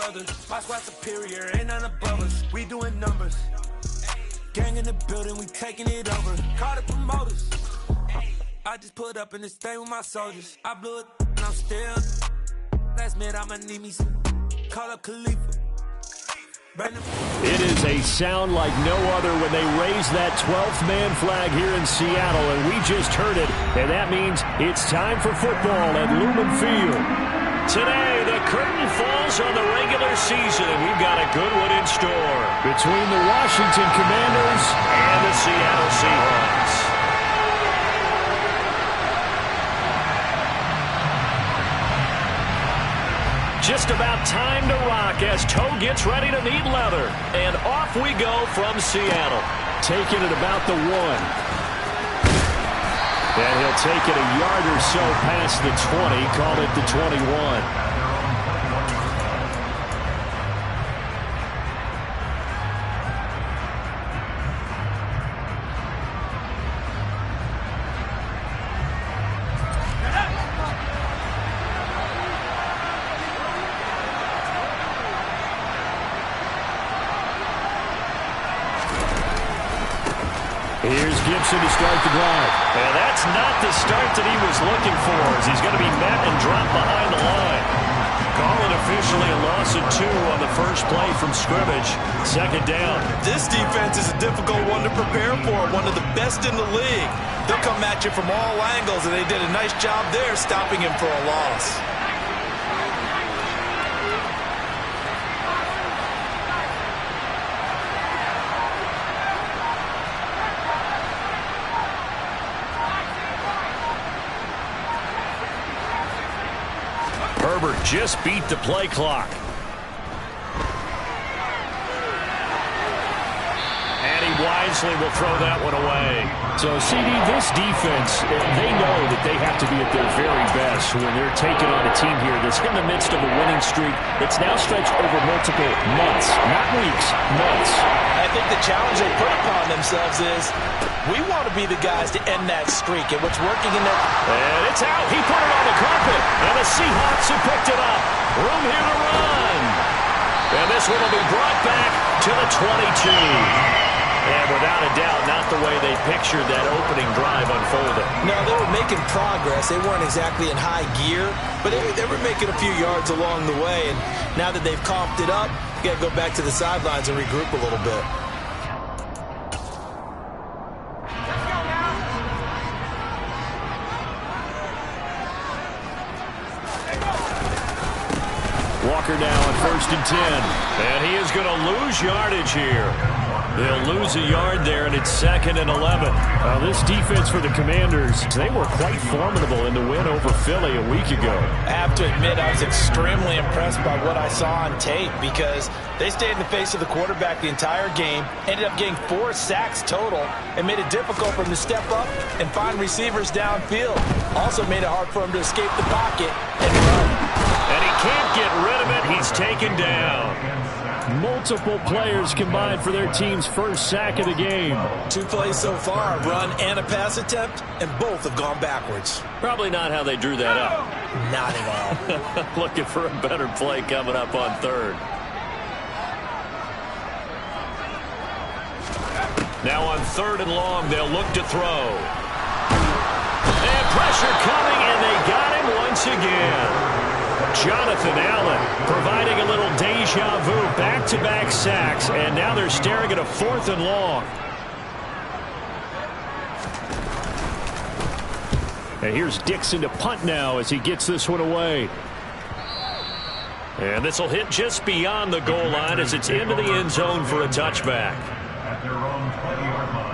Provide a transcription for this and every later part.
brothers. My squad superior, ain't none above us. We doing numbers. Gang in the building, we taking it over. Call the promoters. I just put up in this thing with my soldiers. I blew it and I'm still. Last minute I'ma need me some. Call up Khalifa. It is a sound like no other when they raise that 12th man flag here in Seattle, and we just heard it, and that means it's time for football at Lumen Field. Today, the curtain falls on the regular season, and we've got a good one in store between the Washington Commanders and the Seattle Seahawks. Just about time to rock as Toe gets ready to meet leather. And off we go from Seattle. Taking it about the 1. And he'll take it a yard or so past the 20. Call it the 21. Here's Gibson to start the drive. And that's not the start that he was looking for, as he's going to be met and dropped behind the line. Calling officially a loss of 2 on the first play from scrimmage. Second down. This defense is a difficult one to prepare for, one of the best in the league. They'll come at you from all angles, and they did a nice job there stopping him for a loss. Herbert just beat the play clock. And he wisely will throw that one away. So, CD, this defense, they know that they have to be at their very best when they're taking on a team here that's in the midst of a winning streak that's now stretched over multiple months, not weeks, months. I think the challenge they put upon themselves is we want to be the guys to end that streak, and what's working in their... And it's out. He put it on the carpet, and the Seahawks have picked it up. Room here to run. And this one will be brought back to the 22. And without a doubt, not the way they pictured that opening drive unfolding. No, they were making progress. They weren't exactly in high gear, but they were making a few yards along the way. And now that they've comped it up, you got to go back to the sidelines and regroup a little bit. Walker now on 1st and 10. And he is going to lose yardage here. They'll lose a yard there, and it's 2nd and 11. This defense for the Commanders, they were quite formidable in the win over Philly a week ago. I have to admit, I was extremely impressed by what I saw on tape because they stayed in the face of the quarterback the entire game, ended up getting 4 sacks total, and made it difficult for him to step up and find receivers downfield. Also made it hard for him to escape the pocket and run. And he can't get rid of it. He's taken down. Multiple players combined for their team's first sack of the game. 2 plays so far, a run and a pass attempt, and both have gone backwards. Probably not how they drew that up. Not at all. Looking for a better play coming up on 3rd. Now on 3rd and long, they'll look to throw. And pressure coming, and they got him once again. Jonathan Allen providing a little deja vu, back-to-back sacks, and now they're staring at a 4th and long. And here's Dixon to punt now as he gets this one away. And this will hit just beyond the goal line as it's into the end zone for a touchback. At their own 20-yard line.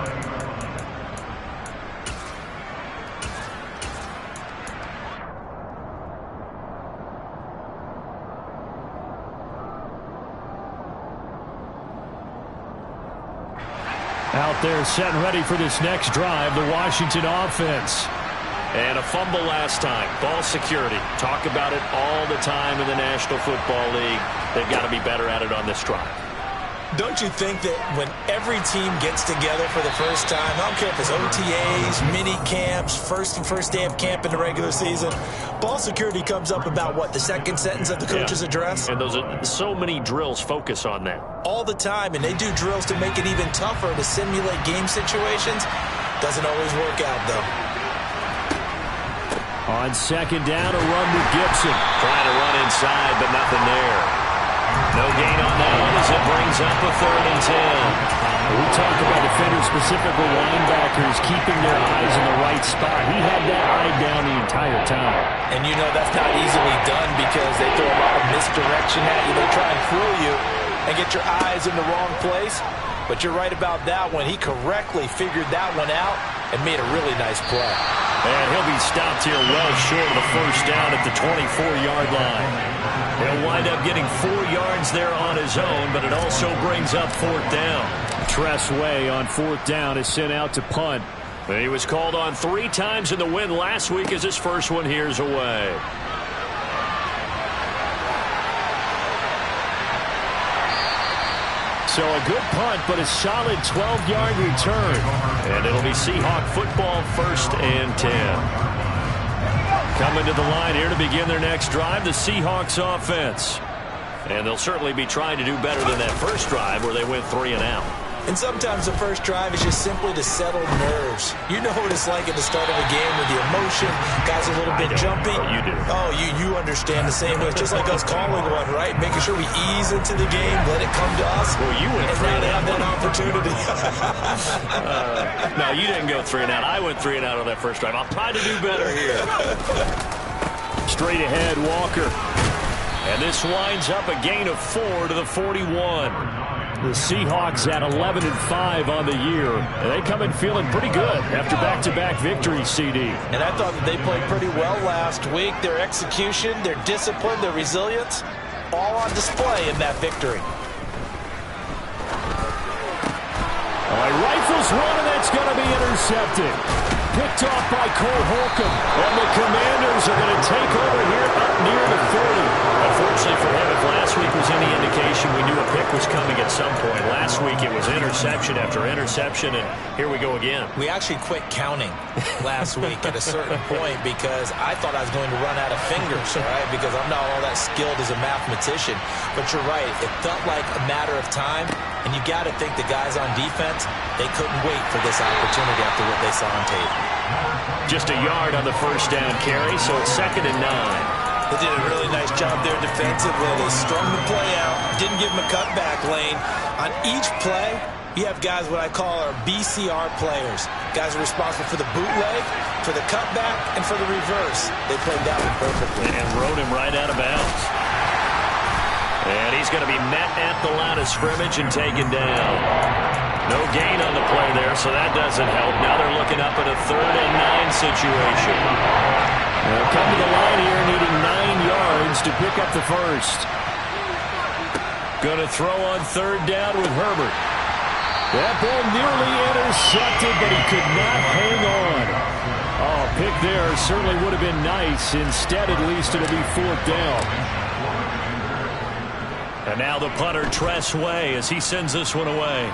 Out there set and ready for this next drive, the Washington offense. And a fumble last time. Ball security. Talk about it all the time in the National Football League. They've got to be better at it on this drive. Don't you think that when every team gets together for the first time, I don't care if it's OTAs, mini camps, first day of camp in the regular season, ball security comes up about what, the second sentence of the coach's address? And those are so many drills focus on that. All the time, and they do drills to make it even tougher to simulate game situations. Doesn't always work out, though. On second down, a run with Gibson. Trying to run inside, but nothing there. No gain on that one as it brings up a 3rd and 10. We talk about defenders, specifically linebackers, keeping their eyes in the right spot. He had that eye down the entire time. And you know that's not easily done because they throw a lot of misdirection at you. They try and fool you and get your eyes in the wrong place. But you're right about that one. He correctly figured that one out and made a really nice play. And he'll be stopped here well short of the first down at the 24-yard line. He'll wind up getting 4 yards there on his own, but it also brings up 4th down. Tressway on 4th down is sent out to punt. He was called on 3 times in the win last week as his first one here's away. So a good punt, but a solid 12-yard return. And it'll be Seahawk football, 1st and 10. Coming to the line here to begin their next drive, the Seahawks offense. And they'll certainly be trying to do better than that first drive where they went 3 and out. And sometimes the first drive is just simply to settle nerves. You know what it's like at the start of a game with the emotion. Guys a little bit jumpy. You do. Oh, you understand the same way. It's just like us calling one, right? Making sure we ease into the game, let it come to us. Well, you went 3 and out. Have that opportunity. No, you didn't go 3 and out. I went 3 and out on that first drive. I'll try to do better here. Straight ahead, Walker. And this winds up a gain of 4 to the 41. The Seahawks at 11-5 on the year. And they come in feeling pretty good after back-to-back victories, CD. And I thought that they played pretty well last week. Their execution, their discipline, their resilience, all on display in that victory. All right, rifles one, and that's going to be intercepted. Picked off by Cole Holcomb. And the Commanders are going to take over here up near the 40. Unfortunately for him, if last week was any indication, we knew a pick was coming at some point. Last week it was interception after interception, and here we go again. We actually quit counting last week at a certain point because I thought I was going to run out of fingers, all right, because I'm not all that skilled as a mathematician. But you're right. It felt like a matter of time, and you got to think the guys on defense, they couldn't wait for this opportunity after what they saw on tape. Just a yard on the first down carry, so it's 2nd and 9. They did a really nice job there defensively. They strung the play out, didn't give them a cutback lane. On each play, you have guys what I call our BCR players. Guys are responsible for the bootleg, for the cutback, and for the reverse. They played that one perfectly. And rode him right out of bounds. And he's going to be met at the line of scrimmage and taken down. No gain on the play there, so that doesn't help. Now they're looking up at a 3rd and 9 situation. They'll come to the line here needing 9 yards to pick up the first. Going to throw on 3rd down with Herbert. That ball nearly intercepted, but he could not hang on. Oh, pick there certainly would have been nice. Instead, at least it'll be 4th down. And now the punter, Tressway, as he sends this one away.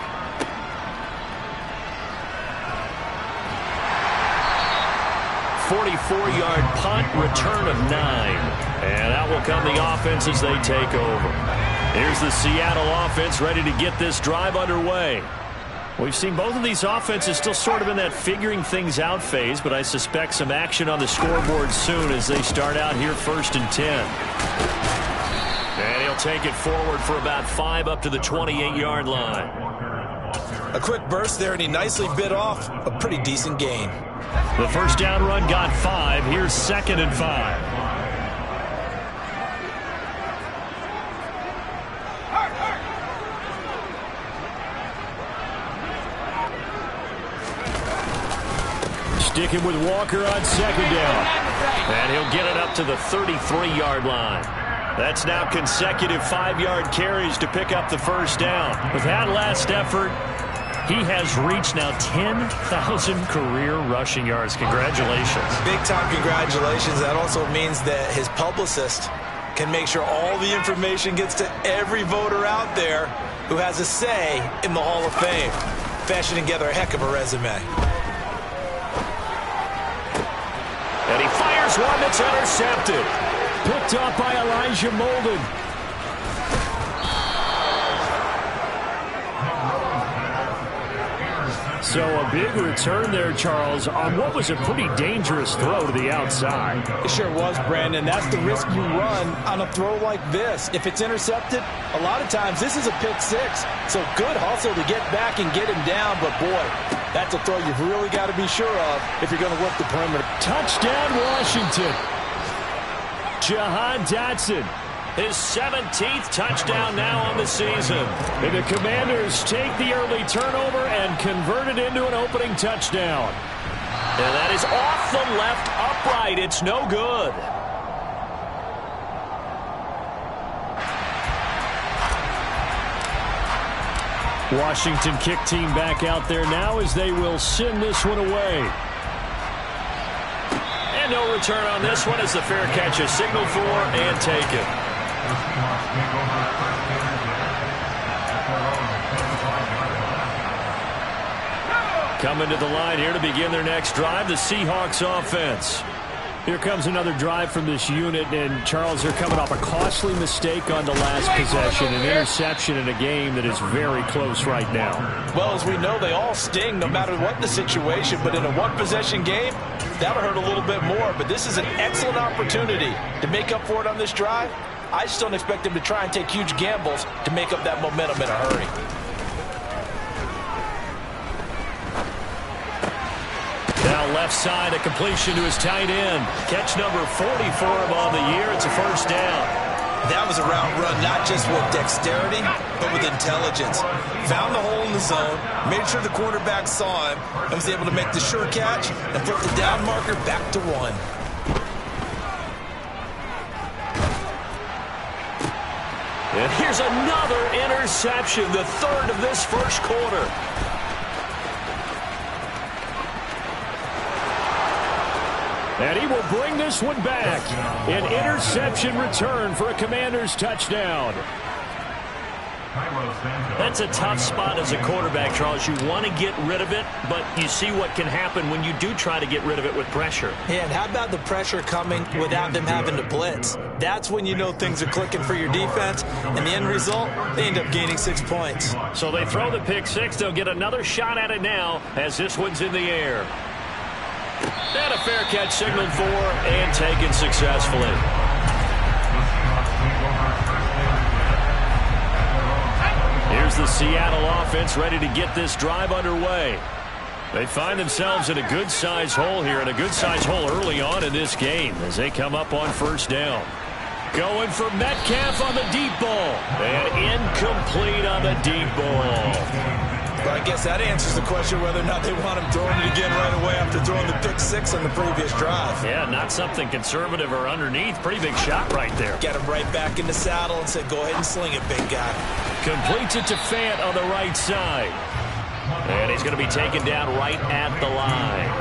A 44-yard punt, return of 9. And that will come the offense as they take over. Here's the Seattle offense ready to get this drive underway. We've seen both of these offenses still sort of in that figuring things out phase, but I suspect some action on the scoreboard soon as they start out here 1st and 10. And he'll take it forward for about 5 up to the 28-yard line. A quick burst there, and he nicely bit off a pretty decent gain. The first down run got 5. Here's 2nd and 5. Sticking with Walker on 2nd down. And he'll get it up to the 33-yard line. That's now consecutive 5-yard carries to pick up the first down. With that last effort, he has reached now 10,000 career rushing yards. Congratulations. Big time congratulations. That also means that his publicist can make sure all the information gets to every voter out there who has a say in the Hall of Fame. Fashioning together a heck of a resume. And he fires one that's intercepted. Picked up by Elijah Molden. So a big return there, Charles, on what was a pretty dangerous throw to the outside. It sure was, Brandon. That's the risk you run on a throw like this. If it's intercepted, a lot of times this is a pick six. So good hustle to get back and get him down. But, boy, that's a throw you've really got to be sure of if you're going to work the perimeter. Touchdown, Washington. Jahan Dotson. His 17th touchdown now on the season. And the Commanders take the early turnover and convert it into an opening touchdown. And that is off the left upright. It's no good. Washington kick team back out there now as they will send this one away. And no return on this one as the fair catch is signaled for and taken. Coming to the line here to begin their next drive, the Seahawks offense. Here comes another drive from this unit, and Charles, they're coming off a costly mistake on the last possession, an interception in a game that is very close right now. Well, as we know, they all sting no matter what the situation, but in a one-possession game, that'll hurt a little bit more. But this is an excellent opportunity to make up for it on this drive. I just don't expect them to try and take huge gambles to make up that momentum in a hurry. Now left side, a completion to his tight end. Catch number 40 for him on the year. It's a first down. That was a route run, not just with dexterity, but with intelligence. Found the hole in the zone, made sure the quarterback saw him, and was able to make the sure catch and put the down marker back to 1. And here's another interception, the third of this first quarter. And he will bring this one back. An interception return for a Commanders touchdown. That's a tough spot as a quarterback, Charles. You want to get rid of it, but you see what can happen when you do try to get rid of it with pressure. Yeah, and how about the pressure coming without them having to blitz? That's when you know things are clicking for your defense, and the end result, they end up gaining 6 points. So they throw the pick six. They'll get another shot at it now as this one's in the air. And a fair catch signaled for and taken successfully. Here's the Seattle offense ready to get this drive underway. They find themselves in a good-sized hole here, and a good-sized hole early on in this game as they come up on first down. Going for Metcalf on the deep ball. And incomplete on the deep ball. But I guess that answers the question whether or not they want him throwing it again right away after throwing the pick six on the previous drive. Yeah, not something conservative or underneath. Pretty big shot right there. Get him right back in the saddle and said, go ahead and sling it, big guy. Completes it to Fant on the right side. And he's going to be taken down right at the line.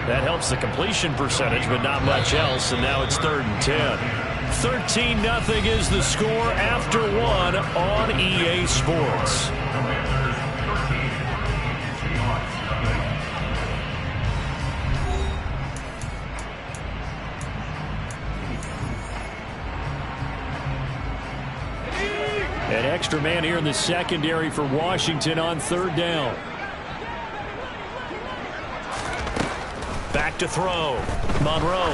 That helps the completion percentage, but not much else, and now it's 3rd and 10. 13-0 is the score after 1 on EA Sports. An extra man here in the secondary for Washington on 3rd down. Back to throw. Monroe.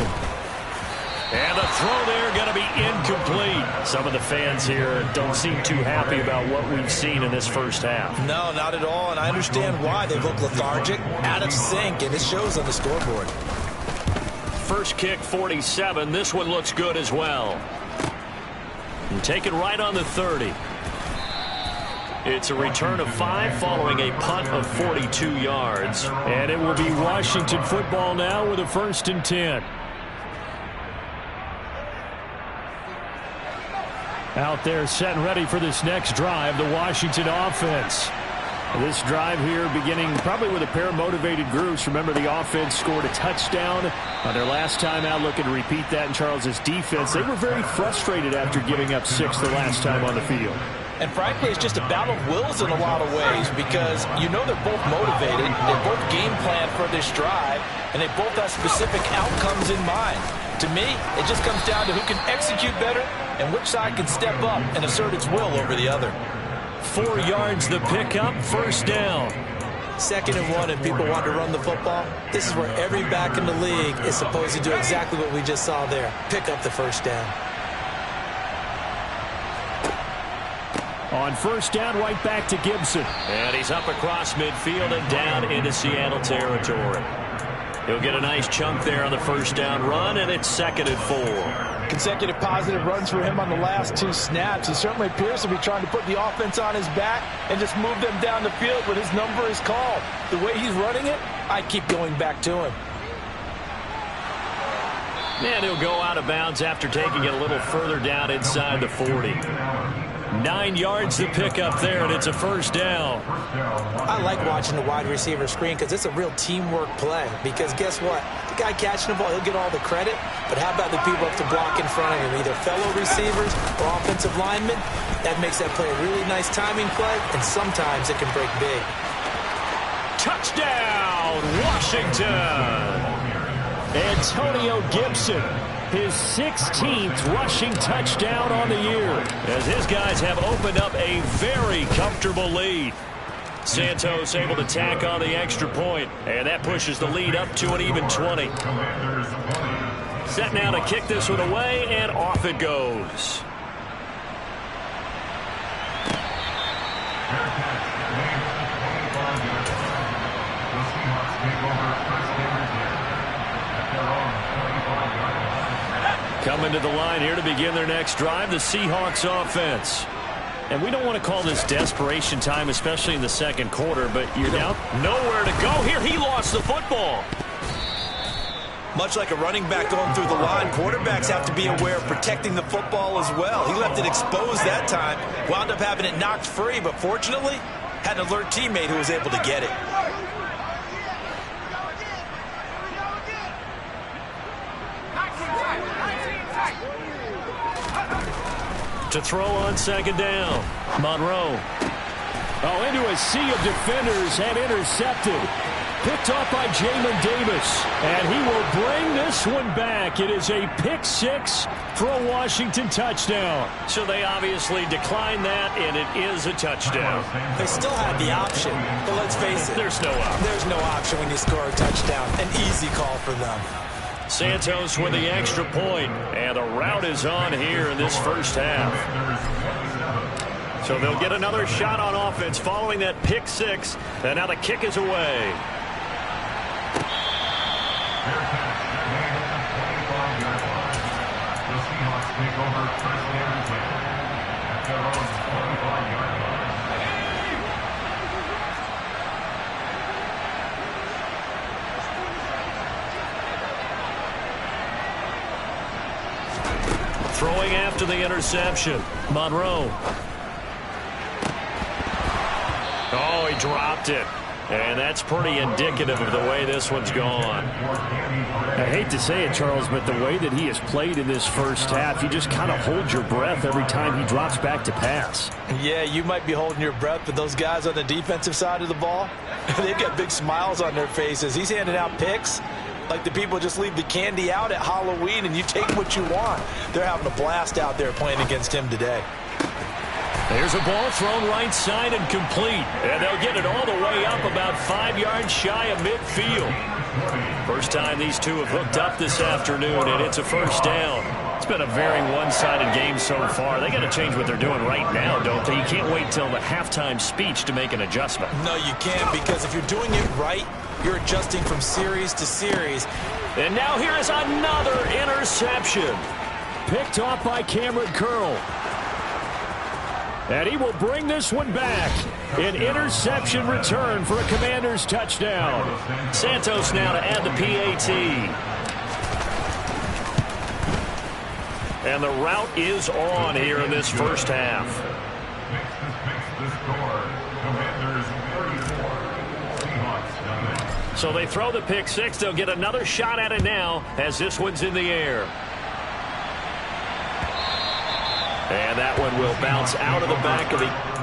And the throw there going to be incomplete. Some of the fans here don't seem too happy about what we've seen in this first half. No, not at all, and I understand why. They look lethargic, out of sync, and it shows on the scoreboard. First kick, 47. This one looks good as well. And take it right on the 30. It's a return of 5 following a punt of 42 yards. And it will be Washington football now with a 1st and 10. Out there set and ready for this next drive, the Washington offense. This drive here beginning probably with a pair of motivated groups. Remember, the offense scored a touchdown on their last time out, looking to repeat that in Charles's defense. They were very frustrated after giving up 6 the last time on the field. And frankly, it's just a battle of wills in a lot of ways because you know they're both motivated. They both game plan for this drive, and they both have specific outcomes in mind. To me, it just comes down to who can execute better and which side can step up and assert its will over the other. 4 yards the pickup, first down. 2nd and 1 and people want to run the football. This is where every back in the league is supposed to do exactly what we just saw there. Pick up the first down. On first down, right back to Gibson. And he's up across midfield and down into Seattle territory. He'll get a nice chunk there on the first down run, and it's 2nd and 4. Consecutive positive runs for him on the last 2 snaps. He certainly appears to be trying to put the offense on his back and just move them down the field when his number is called. The way he's running it, I keep going back to him. And he'll go out of bounds after taking it a little further down inside the 40. 9 yards to pick up there, and it's a first down. I like watching the wide receiver screen because it's a real teamwork play. Because guess what? The guy catching the ball, he'll get all the credit. But how about the people up to block in front of him, either fellow receivers or offensive linemen? That makes that play a really nice timing play, and sometimes it can break big. Touchdown, Washington! Antonio Gibson, his 16th rushing touchdown on the year, as his guys have opened up a very comfortable lead. Santos able to tack on the extra point, and that pushes the lead up to an even 20. Set now to kick this one away, and off it goes. Coming to the line here to begin their next drive, the Seahawks offense. And we don't want to call this desperation time, especially in the second quarter, but you're down. Nowhere to go here. He lost the football. Much like a running back going through the line, quarterbacks have to be aware of protecting the football as well. He left it exposed that time, wound up having it knocked free, but fortunately, had an alert teammate who was able to get it. To throw on second down, Monroe. Oh, into a sea of defenders and intercepted. Picked off by Jamin Davis, and he will bring this one back. It is a pick 6 for a Washington touchdown. So they obviously declined that, and it is a touchdown. They still had the option, but let's face it. There's no option. There's no option when you score a touchdown. An easy call for them. Santos with the extra point, and the route is on here in this first half. So they'll get another shot on offense following that pick 6, and now the kick is away. Throwing after the interception, Monroe. Oh, he dropped it. And that's pretty indicative of the way this one's gone. I hate to say it, Charles, but the way that he has played in this first half, you just kind of hold your breath every time he drops back to pass. Yeah, you might be holding your breath, but those guys on the defensive side of the ball, they've got big smiles on their faces. He's handing out picks like the people just leave the candy out at Halloween and you take what you want. They're having a blast out there playing against him today. There's a ball thrown right side and complete. And they'll get it all the way up about 5 yards shy of midfield. First time these two have hooked up this afternoon, and it's a first down. It's been a very one-sided game so far. They got to change what they're doing right now, don't they? You can't wait till the halftime speech to make an adjustment. No, you can't, because if you're doing it right, you're adjusting from series to series. And now here is another interception. Picked off by Cameron Curl. And he will bring this one back. An interception return for a Commanders touchdown. Santos now to add the PAT. And the route is on here in this first half. So they throw the pick six. They'll get another shot at it now as this one's in the air. And that one will bounce out of the back of the...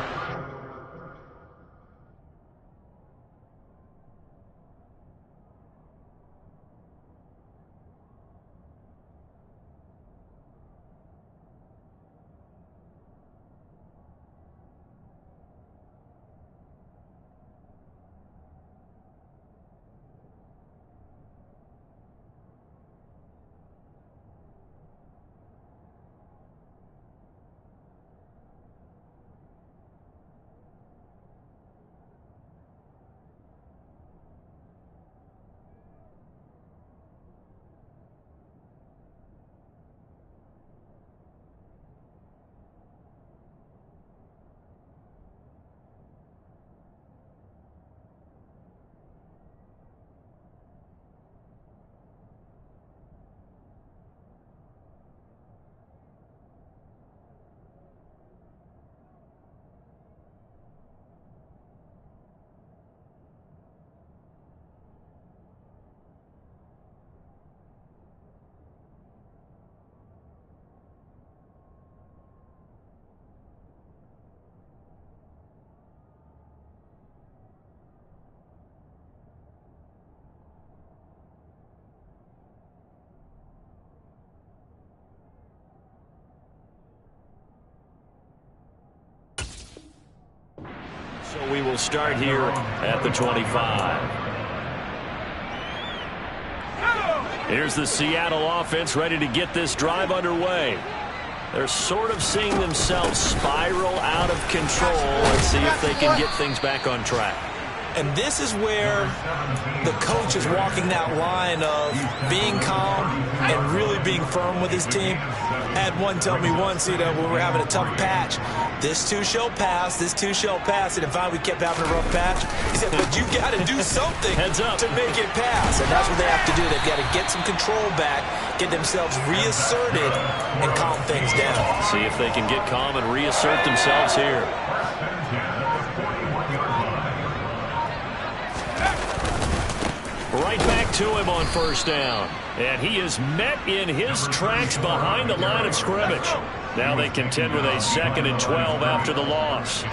So we will start here at the 25. Here's the Seattle offense ready to get this drive underway. They're sort of seeing themselves spiral out of control. Let's see if they can get things back on track. And this is where the coach is walking that line of being calm and really being firm with his team. I had one tell me once, when we were having a tough patch, this too shall pass, this too shall pass. And finally we kept having a rough patch. He said, but you got to do something to make it pass. And that's what they have to do. They've got to get some control back, get themselves reasserted, and calm things down. See if they can get calm and reassert themselves here. Right back to him on first down. And he is met in his tracks behind the line of scrimmage. Now they contend with a 2nd and 12 after the loss.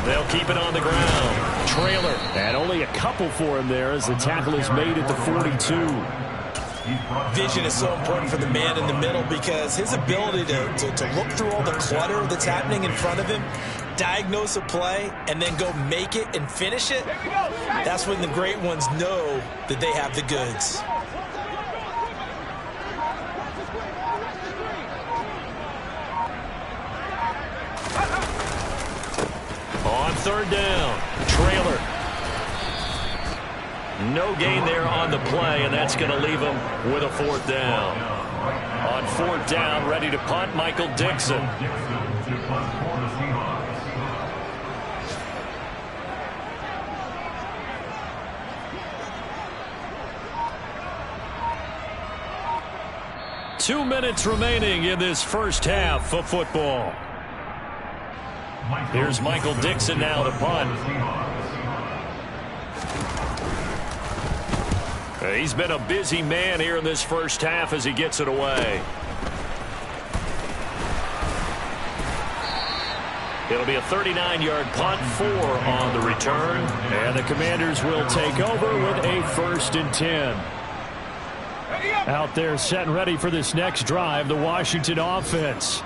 They'll keep it on the ground. Trailer. And only a couple for him there as the tackle is made at the 42. Vision is so important for the man in the middle because his ability to look through all the clutter that's happening in front of him, diagnose a play, and then go make it and finish it, that's when the great ones know that they have the goods. On third down, Trailer. No gain there on the play, and that's going to leave him with a 4th down. On 4th down, ready to punt, Michael Dixon. Two minutes remaining in this first half of football. Here's Michael Dixon now to punt. He's been a busy man here in this first half as he gets it away. It'll be a 39-yard punt, 4 on the return. And the Commanders will take over with a 1st and 10. Out there set and ready for this next drive, the Washington offense.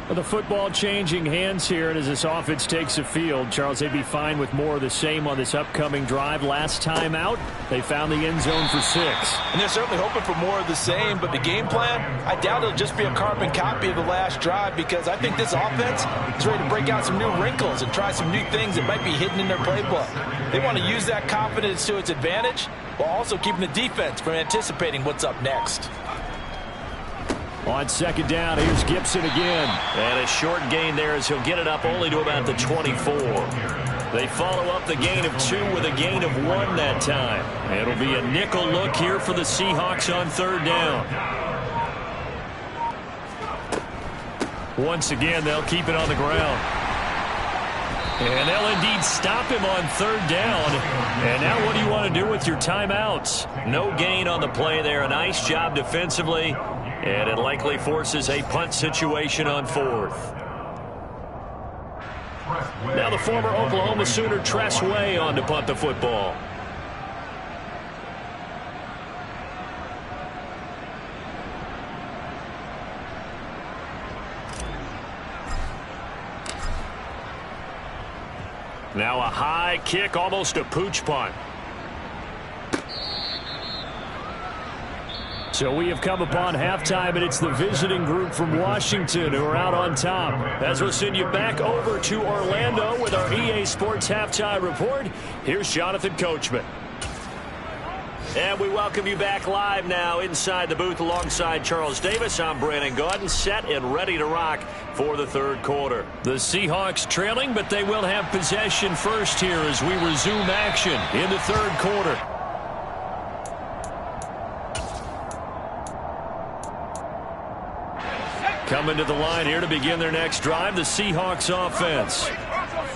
The football changing hands here, and as this offense takes the field, Charles, they'd be fine with more of the same on this upcoming drive. Last time out, they found the end zone for 6. And they're certainly hoping for more of the same, but the game plan, I doubt it'll just be a carbon copy of the last drive because I think this offense is ready to break out some new wrinkles and try some new things that might be hidden in their playbook. They want to use that confidence to its advantage while also keeping the defense from anticipating what's up next. On 2nd down, here's Gibson again. And a short gain there as he'll get it up only to about the 24. They follow up the gain of 2 with a gain of 1 that time. It'll be a nickel look here for the Seahawks on 3rd down. Once again, they'll keep it on the ground. And they'll indeed stop him on third down. And now what do you want to do with your timeouts? No gain on the play there. A nice job defensively. And it likely forces a punt situation on fourth. Now the former Oklahoma Sooner Tress Way on to punt the football. Now a high kick, almost a pooch punt. So we have come upon halftime, and it's the visiting group from Washington who are out on top. As we'll send you back over to Orlando with our EA Sports Halftime Report, here's Jonathan Coachman. And we welcome you back live now inside the booth alongside Charles Davis. I'm Brandon Gaudin, set and ready to rock for the third quarter. The Seahawks trailing, but they will have possession first here as we resume action in the third quarter. Coming to the line here to begin their next drive, the Seahawks offense.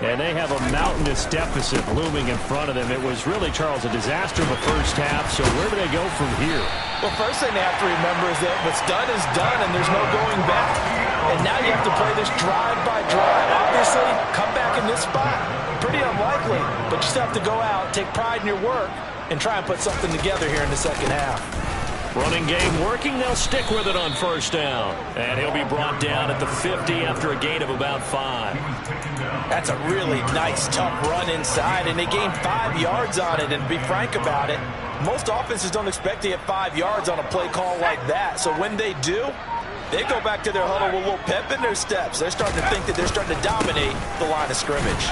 And they have a mountainous deficit looming in front of them. It was really, Charles, a disaster in the first half. So where do they go from here? Well, first thing they have to remember is that what's done is done, and there's no going back. And now you have to play this drive by drive. Obviously, come back in this spot. Pretty unlikely, but you still have to go out, take pride in your work, and try and put something together here in the second half. Running game working. They'll stick with it on first down. And he'll be brought down at the 50 after a gain of about 5. That's a really nice, tough run inside, and they gained 5 yards on it. And to be frank about it, most offenses don't expect to get 5 yards on a play call like that. So when they do, they go back to their huddle with a little pep in their steps. They're starting to think that they're starting to dominate the line of scrimmage.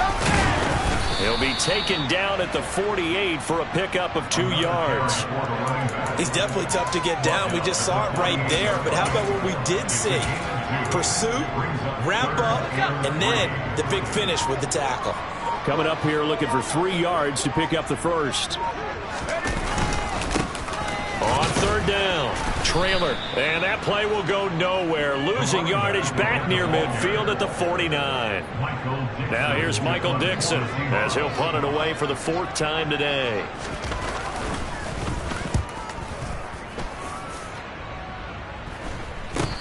He'll be taken down at the 48 for a pickup of 2 yards. He's definitely tough to get down. We just saw it right there. But how about what we did see? Pursuit, wrap up, and then the big finish with the tackle. Coming up here looking for 3 yards to pick up the first. On third down, trailer, and that play will go nowhere. Losing yardage back near midfield at the 49. Now here's Michael Dixon as he'll punt it away for the 4th time today.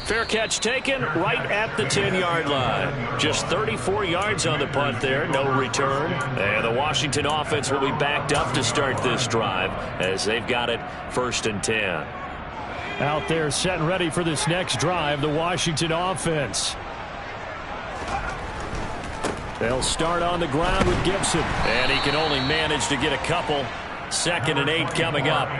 Fair catch taken right at the 10-yard line. Just 34 yards on the punt there, no return. And the Washington offense will be backed up to start this drive as they've got it 1st and 10. Out there set and ready for this next drive, the Washington offense. They'll start on the ground with Gibson. And he can only manage to get a couple. 2nd and 8 coming up.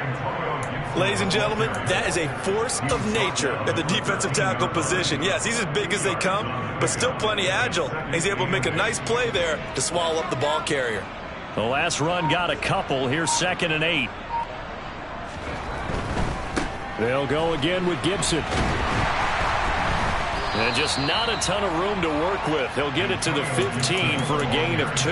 Ladies and gentlemen, that is a force of nature at the defensive tackle position. Yes, he's as big as they come, but still plenty agile. He's able to make a nice play there to swallow up the ball carrier. The last run got a couple. Here's 2nd and 8. They'll go again with Gibson. And just not a ton of room to work with. He'll get it to the 15 for a gain of 2.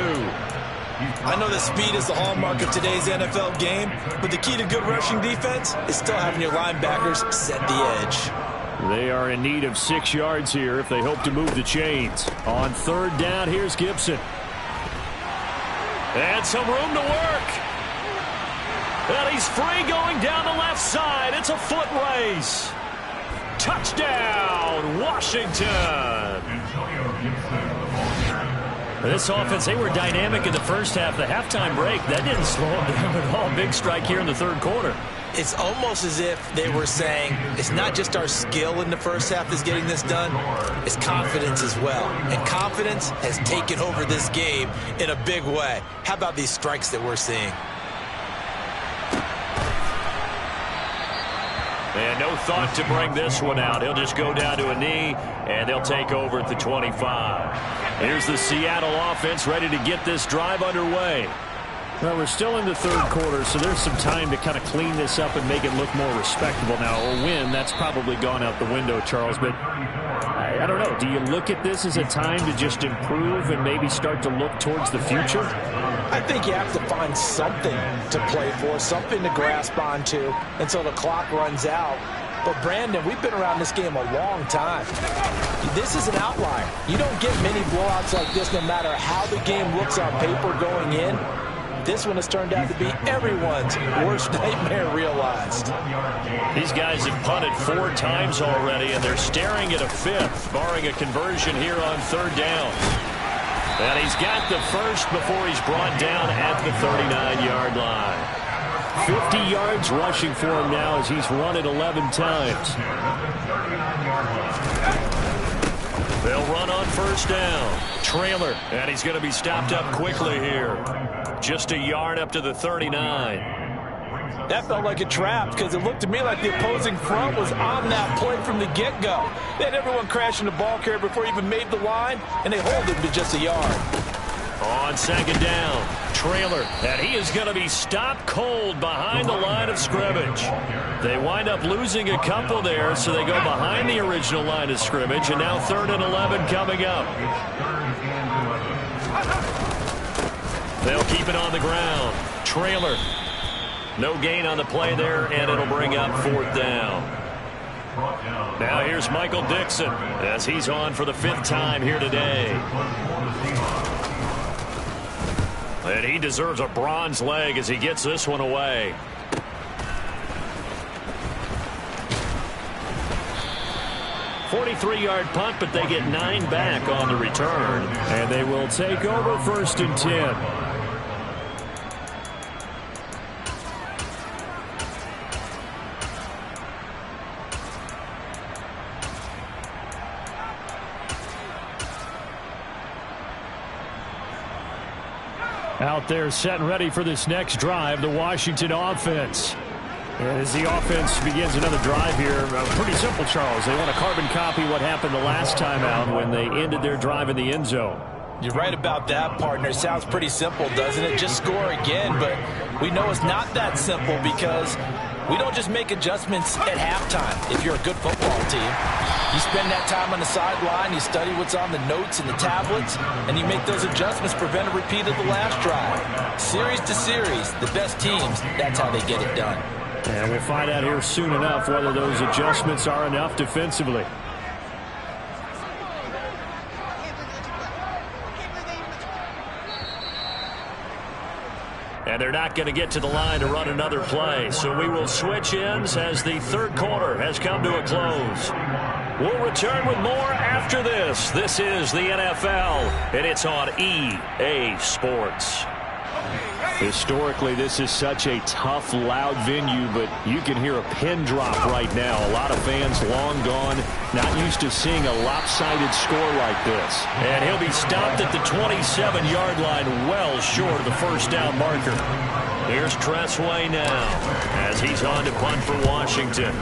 I know that speed is the hallmark of today's NFL game, but the key to good rushing defense is still having your linebackers set the edge. They are in need of 6 yards here if they hope to move the chains. On third down, here's Gibson. And some room to work. And he's free going down the left side. It's a foot race. Touchdown, Washington. This offense, they were dynamic in the first half. The halftime break, that didn't slow them down at all. Big strike here in the third quarter. It's almost as if they were saying, it's not just our skill in the first half that's getting this done, it's confidence as well. And confidence has taken over this game in a big way. How about these strikes that we're seeing? And no thought to bring this one out. He'll just go down to a knee, and they'll take over at the 25. Here's the Seattle offense ready to get this drive underway. Well, we're still in the third quarter, so there's some time to kind of clean this up and make it look more respectable now. Or win, that's probably gone out the window, Charles. But I don't know. Do you look at this as a time to just improve and maybe start to look towards the future? I think you have to find something to play for, something to grasp onto until the clock runs out. But, Brandon, we've been around this game a long time. This is an outlier. You don't get many blowouts like this no matter how the game looks on paper going in. This one has turned out to be everyone's worst nightmare realized. These guys have punted 4 times already, and they're staring at a 5th, barring a conversion here on 3rd down. And he's got the first before he's brought down at the 39-yard line. 50 yards rushing for him now as he's run it 11 times. They'll run on 1st down. Trailer, and he's going to be stopped up quickly here. Just a yard up to the 39. That felt like a trap because it looked to me like the opposing front was on that play from the get-go. They had everyone crashing the ball carrier before he even made the line, and they hold him to just a yard. On 2nd down, Trailer, and he is going to be stopped cold behind the line of scrimmage. They wind up losing a couple there, so they go behind the original line of scrimmage, and now 3rd and 11 coming up. They'll keep it on the ground. Trailer. No gain on the play there, and it'll bring up 4th down. Now here's Michael Dixon as he's on for the 5th time here today. And he deserves a bronze leg as he gets this one away. "43-yard punt, but they get 9 back on the return. And they will take over 1st and 10. Out there set and ready for this next drive, the Washington offense. And as the offense begins another drive here, pretty simple, Charles. They want to carbon copy what happened the last time out when they ended their drive in the end zone. You're right about that, partner. Sounds pretty simple, doesn't it? Just score again, but we know it's not that simple because we don't just make adjustments at halftime if you're a good football team. You spend that time on the sideline, you study what's on the notes and the tablets, and you make those adjustments, prevent a repeat of the last drive. Series to series, the best teams, that's how they get it done. And we'll find out here soon enough whether those adjustments are enough defensively. And they're not going to get to the line to run another play. So we will switch ends as the 3rd quarter has come to a close. We'll return with more after this. This is the NFL, and it's on EA Sports. Historically, this is such a tough, loud venue, but you can hear a pin drop right now. A lot of fans long gone, not used to seeing a lopsided score like this. And he'll be stopped at the 27-yard line, well short of the 1st down marker. Here's Tressway now as he's on to punt for Washington.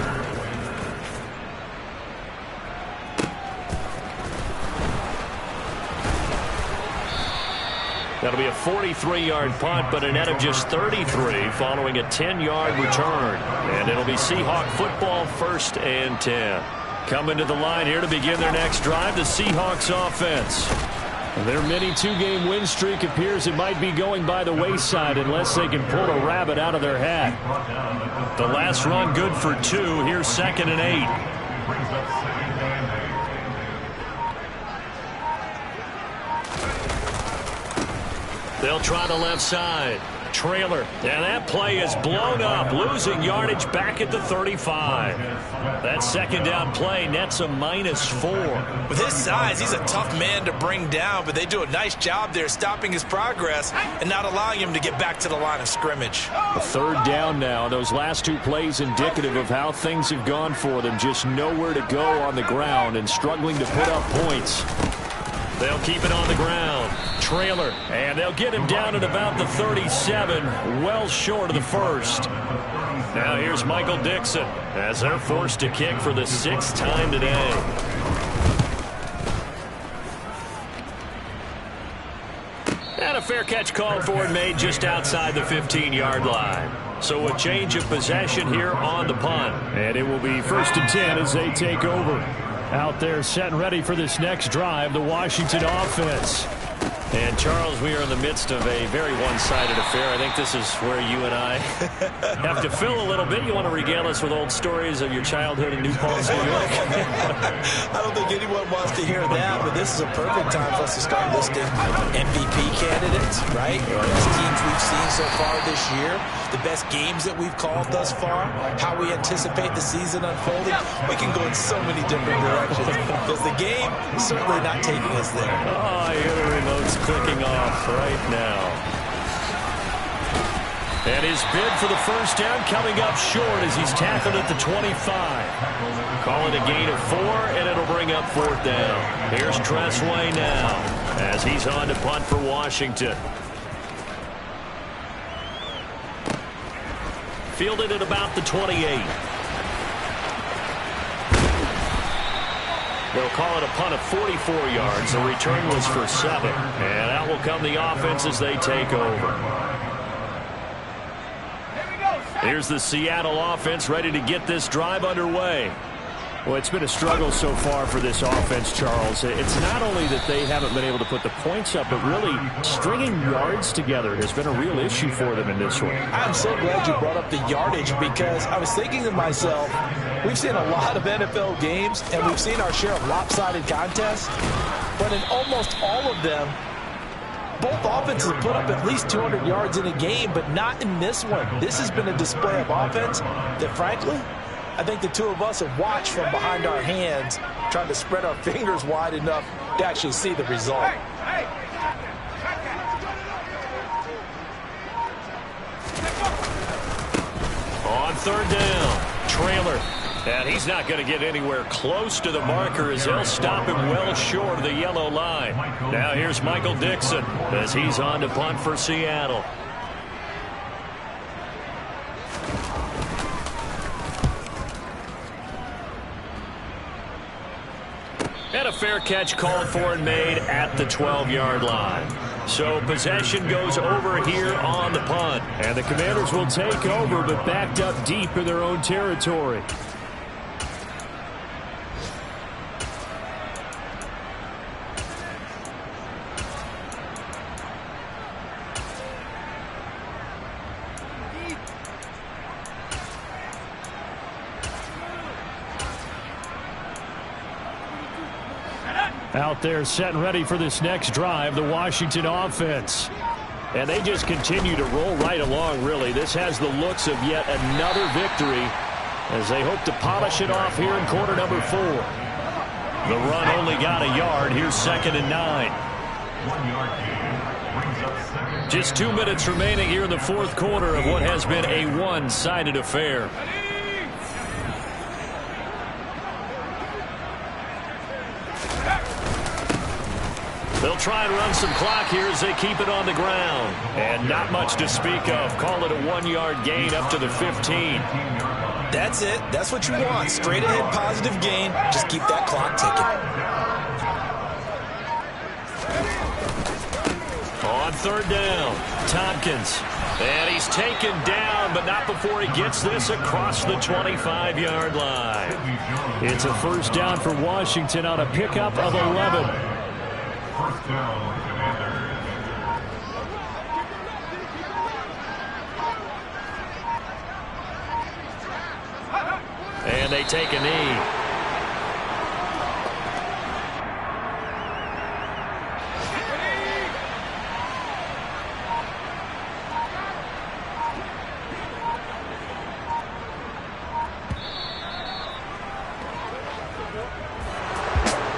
That'll be a 43-yard punt, but a net of just 33 following a 10-yard return. And it'll be Seahawk football, 1st and 10. Coming to the line here to begin their next drive, the Seahawks offense. Their mini 2-game win streak appears it might be going by the wayside unless they can pull a rabbit out of their hat. The last run good for 2. Here's 2nd and 8. They'll try the left side. Trailer. And that play is blown up. Losing yardage back at the 35. That 2nd down play nets a -4. With his size, he's a tough man to bring down, but they do a nice job there stopping his progress and not allowing him to get back to the line of scrimmage. A 3rd down now. Those last 2 plays indicative of how things have gone for them. Just nowhere to go on the ground and struggling to put up points. They'll keep it on the ground. Trailer. And they'll get him down at about the 37, well short of the 1st. Now here's Michael Dixon as they're forced to kick for the 6th time today. And a fair catch called for and made just outside the 15-yard line. So a change of possession here on the punt. And it will be 1st and 10 as they take over. Out there set and ready for this next drive, the Washington offense. And, Charles, we are in the midst of a very one-sided affair. I think this is where you and I have to fill a little bit. You want to regale us with old stories of your childhood in New Paltz, New York? I don't think anyone wants to hear that, but this is a perfect time for us to start listing MVP candidates, right? The best teams we've seen so far this year, the best games that we've called thus far, how we anticipate the season unfolding. We can go in so many different directions because the game is certainly not taking us there. Oh, I hear the remote's clicking off right now. And his bid for the first down coming up short as he's tackled at the 25. Call it a gain of 4, and it'll bring up 4th down. Here's Tressway now as he's on to punt for Washington. Fielded at about the 28. They'll call it a punt of 44 yards. The return was for 7. And out will come the offense as they take over. Here's the Seattle offense ready to get this drive underway. Well, it's been a struggle so far for this offense, Charles. It's not only that they haven't been able to put the points up, but really stringing yards together has been a real issue for them in this one. I'm so glad you brought up the yardage because I was thinking to myself, we've seen a lot of NFL games and we've seen our share of lopsided contests, but in almost all of them, both offenses have put up at least 200 yards in a game, but not in this one. This has been a display of offense that, frankly, I think the two of us have watched from behind our hands, trying to spread our fingers wide enough to actually see the result. On 3rd down, trailer. And he's not going to get anywhere close to the marker as they'll stop him well short of the yellow line. Now here's Michael Dixon as he's on to punt for Seattle. And a fair catch called for and made at the 12-yard line. So possession goes over here on the punt. And the Commanders will take over, but backed up deep in their own territory. Out there set and ready for this next drive, the Washington offense. And they just continue to roll right along, really. This has the looks of yet another victory as they hope to polish it off here in quarter number 4. The run only got a yard. Here's 2nd and 9. 1 yard gain brings up 2nd. Just 2 minutes remaining here in the 4th quarter of what has been a one-sided affair. They'll try and run some clock here as they keep it on the ground. And not much to speak of. Call it a 1-yard gain up to the 15. That's it. That's what you want. Straight ahead positive gain. Just keep that clock ticking. On 3rd down, Tompkins. And he's taken down, but not before he gets this across the 25-yard line. It's a first down for Washington on a pickup of 11. First down, Commanders. And they take a knee.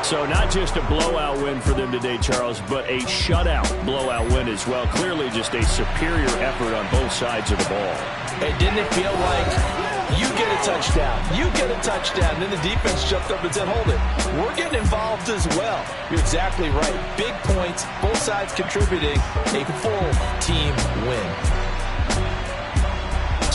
So not just a blowout win for them today, Charles, but a shutout blowout win as well. Clearly just a superior effort on both sides of the ball. Hey, didn't it feel like you get a touchdown, you get a touchdown, then the defense jumped up and said, hold it, we're getting involved as well. You're exactly right. Big points, both sides contributing, a full team win.